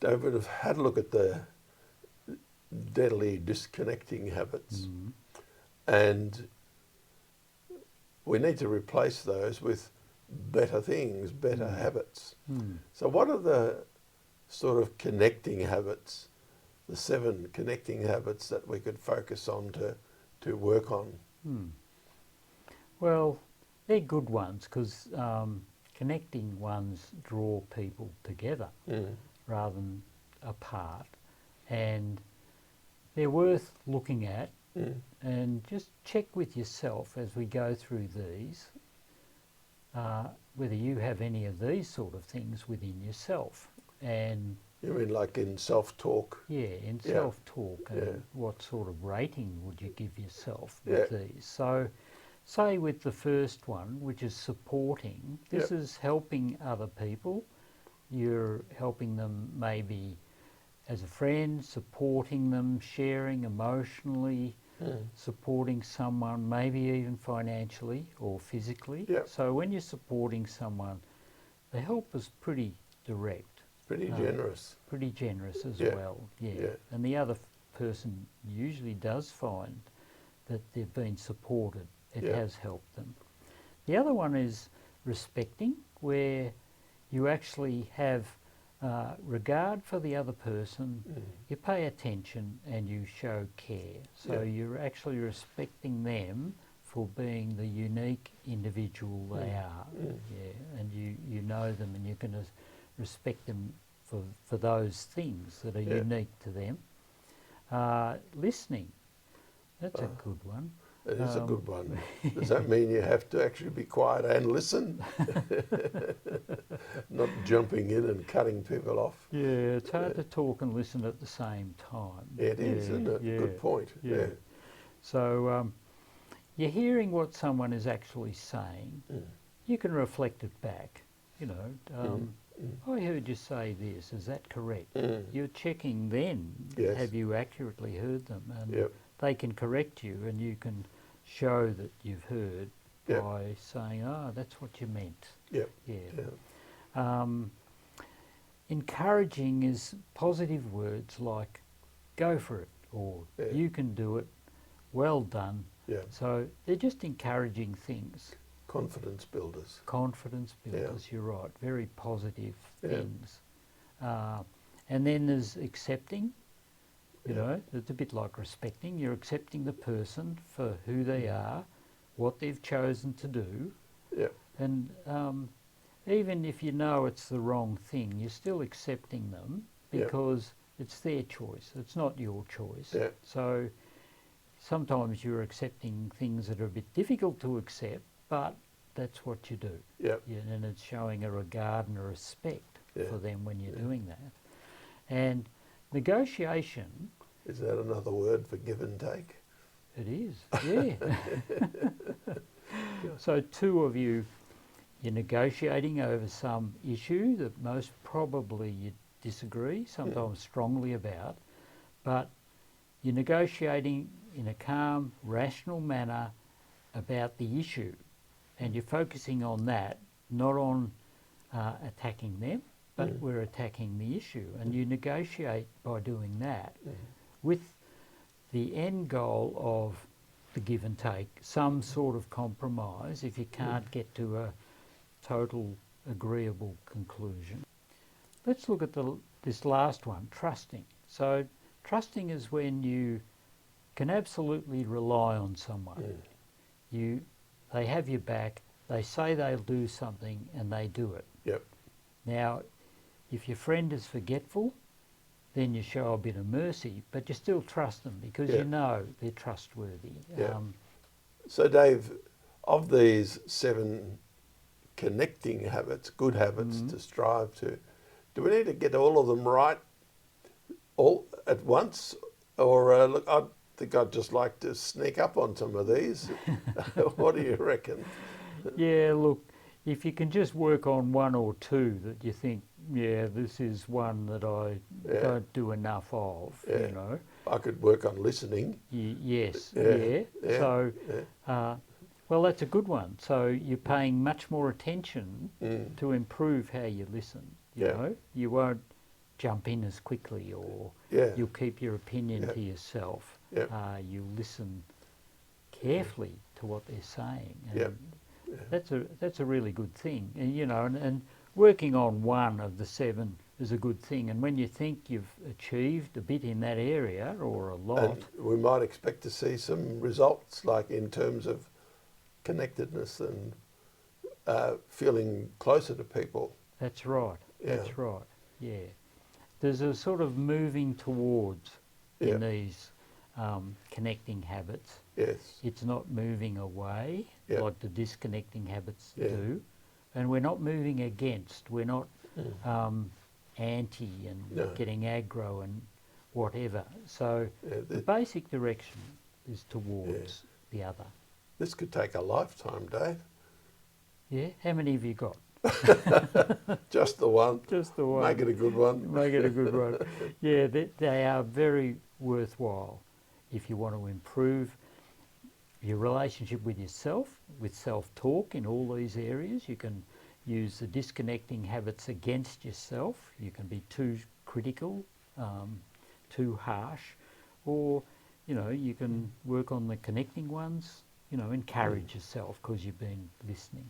David, have had a look at the deadly disconnecting habits, and we need to replace those with better things, better habits. So what are the sort of connecting habits, the 7 connecting habits that we could focus on to work on? Well, they're good ones because connecting ones draw people together rather than apart, and they're worth looking at. And just check with yourself as we go through these whether you have any of these sort of things within yourself. And You mean like in self-talk? in self-talk, and what sort of rating would you give yourself with these? So say with the first one, which is supporting, this is helping other people. You're helping them maybe as a friend, supporting them, sharing emotionally, supporting someone, maybe even financially or physically. So when you're supporting someone, the help is pretty direct. Pretty generous. Pretty generous as well, And the other person usually does find that they've been supported. It has helped them. The other one is respecting, where you actually have regard for the other person, you pay attention and you show care. So you're actually respecting them for being the unique individual they are. And you know them and you're going to respect them for those things that are unique to them. Listening, that's a good one. It is a good one. Does that mean you have to actually be quiet and listen? Not jumping in and cutting people off? Yeah, it's hard to talk and listen at the same time. It is, isn't it? Good point. So you're hearing what someone is actually saying. You can reflect it back. You know, I heard you say this. Is that correct? You're checking then. Have you accurately heard them? And they can correct you, and you can show that you've heard by saying, "Oh, that's what you meant." Encouraging is positive words like "go for it" or "you can do it," "well done." So they're just encouraging things. Confidence builders. Confidence builders, you're right. Very positive things. And then there's accepting. You know, it's a bit like respecting. You're accepting the person for who they are, what they've chosen to do. And even if you know it's the wrong thing, you're still accepting them because it's their choice. It's not your choice. So sometimes you're accepting things that are a bit difficult to accept, but that's what you do. And it's showing a regard and a respect for them when you're doing that. And negotiation. Is that another word for give and take? It is, So 2 of you, you're negotiating over some issue that most probably you disagree, sometimes strongly about, but you're negotiating in a calm, rational manner about the issue, and you're focusing on that, not on attacking them, but we're attacking the issue. And you negotiate by doing that with the end goal of the give and take, some sort of compromise if you can't get to a total agreeable conclusion. Let's look at this last one, trusting. So trusting is when you can absolutely rely on someone. They have your back, they say they'll do something and they do it. Now, if your friend is forgetful, then you show a bit of mercy, but you still trust them because you know they're trustworthy. So Dave, of these 7 connecting habits, good habits to strive to, do we need to get all of them right all at once? Or look, I think I'd just like to sneak up on some of these. What do you reckon? Yeah, look, if you can just work on 1 or 2 that you think, this is one that I don't do enough of, you know. I could work on listening. So, well, that's a good one. So you're paying much more attention to improve how you listen, you know. You won't jump in as quickly, or Yeah. you'll keep your opinion Yeah. to yourself. Yeah. You listen carefully to what they're saying, and Yeah. that's a really good thing. And and working on one of the 7 is a good thing. And when you think you've achieved a bit in that area or a lot, And we might expect to see some results, like in terms of connectedness and feeling closer to people. that's right. Yeah. That's right. Yeah. There's a sort of moving towards Yeah. in these connecting habits. Yes. It's not moving away Yeah. like the disconnecting habits Yeah. do, and we're not moving against. We're not anti and No. getting aggro and whatever. So Yeah, the basic direction is towards the other. this could take a lifetime, Dave. Yeah. How many have you got? Just the one. Just the one. Make it a good one. Make it a good one. Yeah, they are very worthwhile if you want to improve your relationship with yourself, with self-talk in all these areas. You can use the disconnecting habits against yourself. You can be too critical, too harsh, or, you can work on the connecting ones, encourage yourself because you've been listening.